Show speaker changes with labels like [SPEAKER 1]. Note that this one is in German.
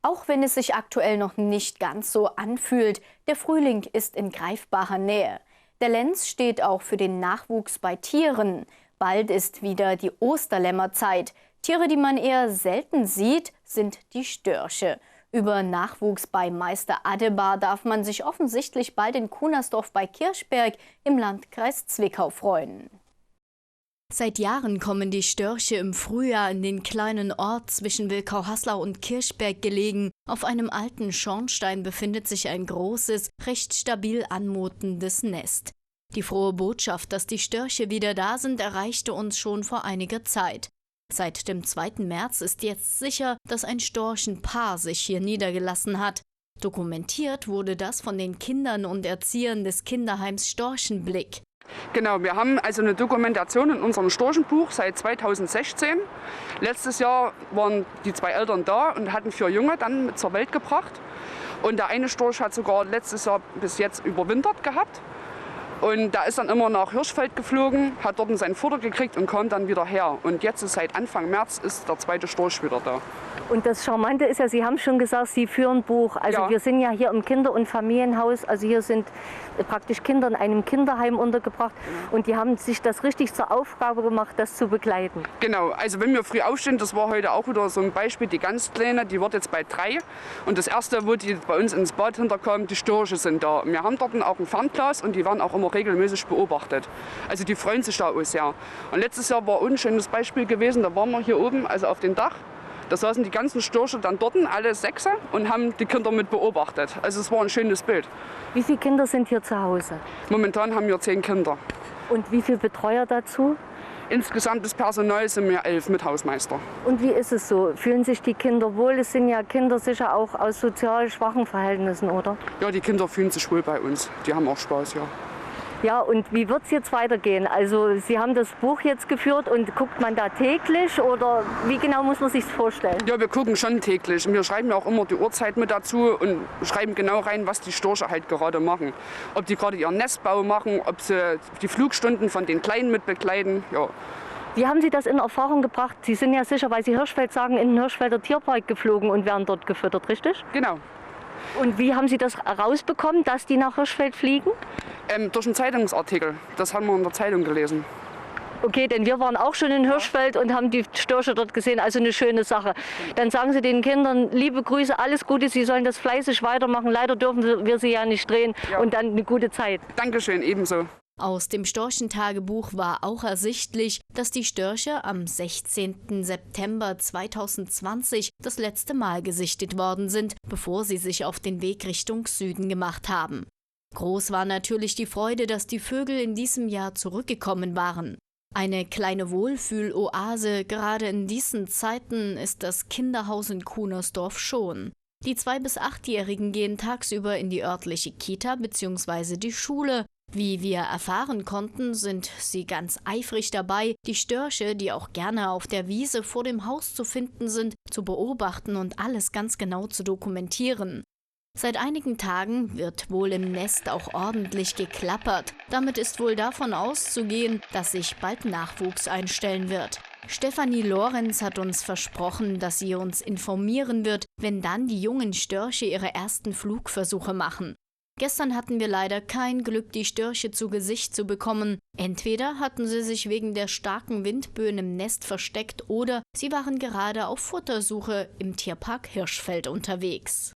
[SPEAKER 1] Auch wenn es sich aktuell noch nicht ganz so anfühlt, der Frühling ist in greifbarer Nähe. Der Lenz steht auch für den Nachwuchs bei Tieren. Bald ist wieder die Osterlämmerzeit. Tiere, die man eher selten sieht, sind die Störche. Über Nachwuchs bei Meister Adebar darf man sich offensichtlich bald in Kunersdorf bei Kirchberg im Landkreis Zwickau freuen. Seit Jahren kommen die Störche im Frühjahr in den kleinen Ort zwischen Wilkau-Haslau und Kirchberg gelegen. Auf einem alten Schornstein befindet sich ein großes, recht stabil anmutendes Nest. Die frohe Botschaft, dass die Störche wieder da sind, erreichte uns schon vor einiger Zeit. Seit dem 2. März ist jetzt sicher, dass ein Storchenpaar sich hier niedergelassen hat. Dokumentiert wurde das von den Kindern und Erziehern des Kinderheims Storchenblick.
[SPEAKER 2] Genau, wir haben also eine Dokumentation in unserem Storchenbuch seit 2016. Letztes Jahr waren die 2 Eltern da und hatten 4 Junge dann mit zur Welt gebracht. Und der eine Storch hat sogar letztes Jahr bis jetzt überwintert gehabt. Und da ist dann immer nach Hirschfeld geflogen, hat dort sein Futter gekriegt und kam dann wieder her. Und jetzt ist seit Anfang März ist der 2. Storch wieder da.
[SPEAKER 3] Und das Charmante ist ja, Sie haben schon gesagt, Sie führen Buch. Also ja. Wir sind ja hier im Kinder- und Familienhaus. Also hier sind praktisch Kinder in einem Kinderheim untergebracht. Genau. Und die haben sich das richtig zur Aufgabe gemacht, das zu begleiten.
[SPEAKER 2] Genau, also wenn wir früh aufstehen, das war heute auch wieder so ein Beispiel, die ganz Kleine, die wird jetzt bei 3. Und das erste, wo die bei uns ins Bad hinterkommen, die Störche sind da. Wir haben dort auch ein Fernglas und die werden auch immer regelmäßig beobachtet. Also die freuen sich da auch sehr. Und letztes Jahr war ein schönes Beispiel gewesen, da waren wir hier oben, also auf dem Dach. Da saßen die ganzen Störche dann dort, alle 6, und haben die Kinder mit beobachtet. Also es war ein schönes Bild.
[SPEAKER 3] Wie viele Kinder sind hier zu Hause?
[SPEAKER 2] Momentan haben wir 10 Kinder.
[SPEAKER 3] Und wie viele Betreuer dazu?
[SPEAKER 2] Insgesamt das Personal sind wir 11 mit Hausmeister.
[SPEAKER 3] Und wie ist es so? Fühlen sich die Kinder wohl? Es sind ja Kinder sicher auch aus sozial schwachen Verhältnissen, oder?
[SPEAKER 2] Ja, die Kinder fühlen sich wohl bei uns. Die haben auch Spaß, ja.
[SPEAKER 3] Ja, und wie wird es jetzt weitergehen? Also Sie haben das Buch jetzt geführt und guckt man da täglich oder wie genau muss man sich das vorstellen?
[SPEAKER 2] Ja, wir gucken schon täglich. Wir schreiben ja auch immer die Uhrzeit mit dazu und schreiben genau rein, was die Störche halt gerade machen. Ob die gerade ihren Nestbau machen, ob sie die Flugstunden von den Kleinen mit begleiten. Ja.
[SPEAKER 3] Wie haben Sie das in Erfahrung gebracht? Sie sind ja sicher, weil Sie Hirschfeld sagen, in den Hirschfelder Tierpark geflogen und werden dort gefüttert, richtig?
[SPEAKER 2] Genau.
[SPEAKER 3] Und wie haben Sie das rausbekommen, dass die nach Hirschfeld fliegen?
[SPEAKER 2] Durch einen Zeitungsartikel. Das haben wir in der Zeitung gelesen.
[SPEAKER 3] Okay, denn wir waren auch schon in Hirschfeld und haben die Störche dort gesehen, also eine schöne Sache. Dann sagen Sie den Kindern, liebe Grüße, alles Gute, Sie sollen das fleißig weitermachen. Leider dürfen wir sie ja nicht drehen und dann eine gute Zeit.
[SPEAKER 2] Dankeschön, ebenso.
[SPEAKER 1] Aus dem Storchentagebuch war auch ersichtlich, dass die Störche am 16. September 2020 das letzte Mal gesichtet worden sind, bevor sie sich auf den Weg Richtung Süden gemacht haben. Groß war natürlich die Freude, dass die Vögel in diesem Jahr zurückgekommen waren. Eine kleine Wohlfühloase, gerade in diesen Zeiten, ist das Kinderhaus in Kunersdorf schon. Die 2- bis 8-Jährigen gehen tagsüber in die örtliche Kita bzw. die Schule. Wie wir erfahren konnten, sind sie ganz eifrig dabei, die Störche, die auch gerne auf der Wiese vor dem Haus zu finden sind, zu beobachten und alles ganz genau zu dokumentieren. Seit einigen Tagen wird wohl im Nest auch ordentlich geklappert. Damit ist wohl davon auszugehen, dass sich bald Nachwuchs einstellen wird. Stefanie Lorenz hat uns versprochen, dass sie uns informieren wird, wenn dann die jungen Störche ihre ersten Flugversuche machen. Gestern hatten wir leider kein Glück, die Störche zu Gesicht zu bekommen. Entweder hatten sie sich wegen der starken Windböen im Nest versteckt oder sie waren gerade auf Futtersuche im Tierpark Hirschfeld unterwegs.